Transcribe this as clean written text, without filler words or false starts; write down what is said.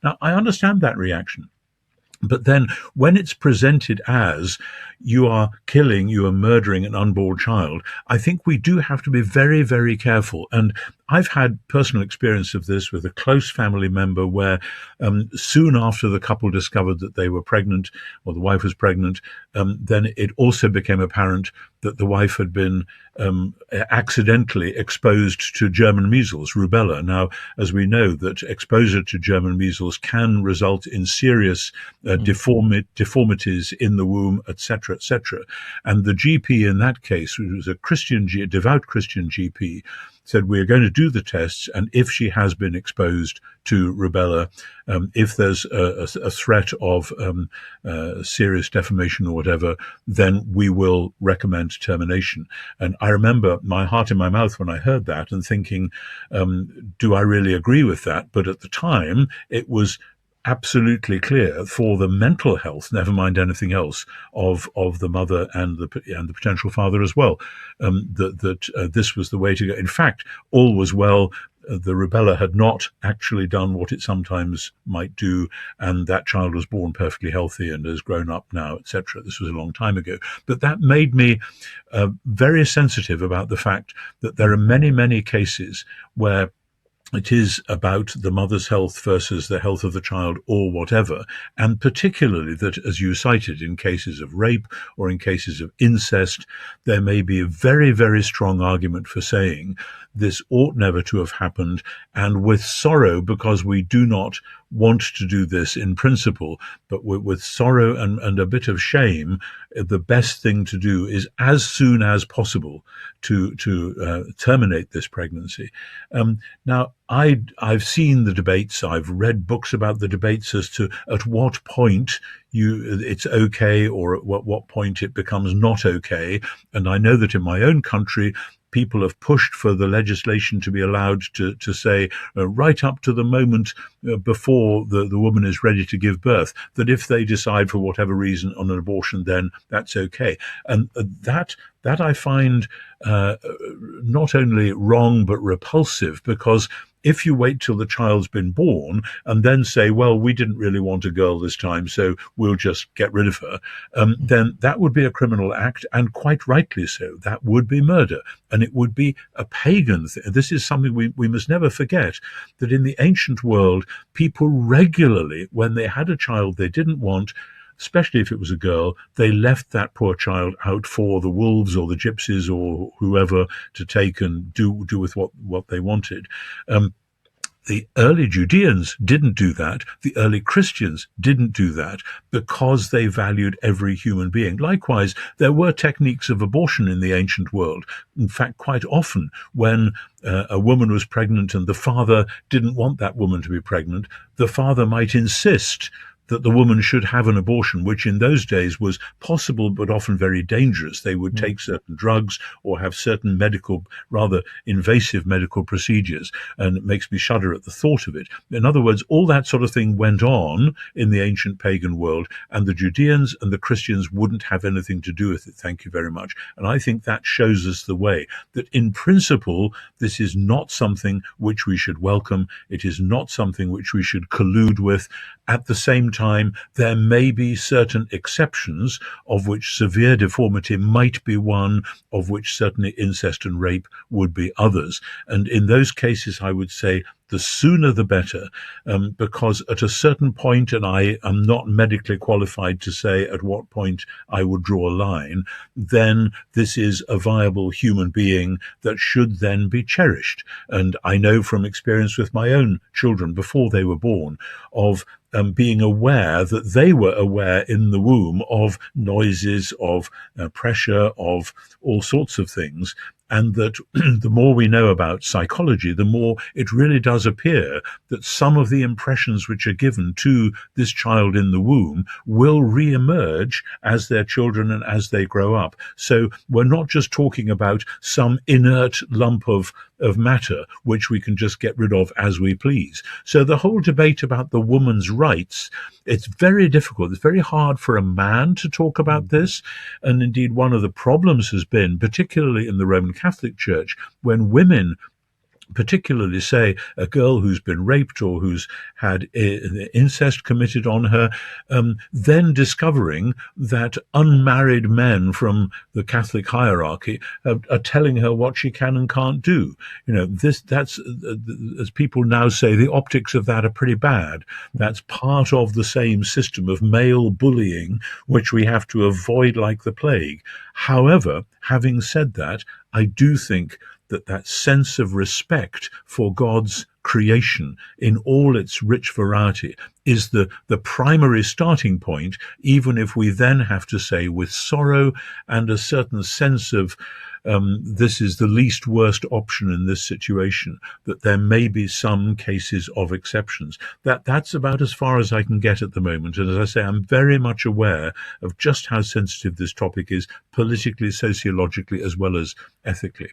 Now, I understand that reaction. But then when it's presented as you are killing, you are murdering an unborn child, I think we do have to be very, very careful. And I've had personal experience of this with a close family member where soon after the couple discovered that they were pregnant, or the wife was pregnant, then it also became apparent that the wife had been accidentally exposed to German measles, rubella. Now, as we know, that exposure to German measles can result in serious deformities in the womb, etc., etc. And the GP in that case, who was a devout Christian GP, said, we're going to do the tests, and if she has been exposed to rubella, if there's a threat of serious defamation or whatever, then we will recommend termination. And I remember my heart in my mouth when I heard that and thinking, do I really agree with that? But at the time, it was absolutely clear for the mental health, never mind anything else, of the mother and the potential father as well, that this was the way to go. In fact, all was well. The rubella had not actually done what it sometimes might do, and that child was born perfectly healthy and has grown up now, etc. This was a long time ago. But that made me very sensitive about the fact that there are many, many cases where it is about the mother's health versus the health of the child or whatever, and particularly that, as you cited, in cases of rape or in cases of incest, there may be a very, very strong argument for saying this ought never to have happened, and with sorrow, because we do not want to do this in principle, but with sorrow and a bit of shame, the best thing to do is as soon as possible to terminate this pregnancy. Now, I've seen the debates. I've read books about the debates as to at what point it's okay, or at what point it becomes not okay. And I know that in my own country, people have pushed for the legislation to be allowed to say right up to the moment before the woman is ready to give birth, that if they decide for whatever reason on an abortion, then that's okay. And that I find not only wrong but repulsive, because if you wait till the child's been born and then say, well, we didn't really want a girl this time, so we'll just get rid of her, then that would be a criminal act, and quite rightly so. That would be murder, and it would be a pagan thing. This is something we must never forget, that in the ancient world, people regularly, when they had a child they didn't want, especially if it was a girl, they left that poor child out for the wolves or the gypsies or whoever to take and do with what they wanted. The early Judeans didn't do that. The early Christians didn't do that because they valued every human being. Likewise, there were techniques of abortion in the ancient world. In fact, quite often when a woman was pregnant and the father didn't want that woman to be pregnant, the father might insist that the woman should have an abortion, which in those days was possible but often very dangerous. They would take certain drugs or have certain rather invasive medical procedures, and it makes me shudder at the thought of it. In other words, all that sort of thing went on in the ancient pagan world, and the Judeans and the Christians wouldn't have anything to do with it. Thank you very much. And I think that shows us the way, that in principle, this is not something which we should welcome. It is not something which we should collude with. At the same time, there may be certain exceptions, of which severe deformity might be one, of which certainly incest and rape would be others. And in those cases, I would say the sooner the better, because at a certain point, and I am not medically qualified to say at what point I would draw a line, then this is a viable human being that should then be cherished. And I know from experience with my own children before they were born of being aware that they were aware in the womb of noises, of pressure, of all sorts of things. And that the more we know about psychology, the more it really does appear that some of the impressions which are given to this child in the womb will re-emerge as their children and as they grow up. So we're not just talking about some inert lump of matter which we can just get rid of as we please. So the whole debate about the woman's rights, it's very difficult. It's very hard for a man to talk about this. And indeed, one of the problems has been, particularly in the Roman Catholic Church, when women particularly, say, a girl who's been raped or who's had incest committed on her, then discovering that unmarried men from the Catholic hierarchy are telling her what she can and can't do. That's as people now say, the optics of that are pretty bad. That's part of the same system of male bullying, which we have to avoid like the plague. However, having said that, I do think that sense of respect for God's creation in all its rich variety is the primary starting point, even if we then have to say with sorrow and a certain sense of this is the least worst option in this situation, that there may be some cases of exceptions. That's about as far as I can get at the moment. And as I say, I'm very much aware of just how sensitive this topic is politically, sociologically, as well as ethically.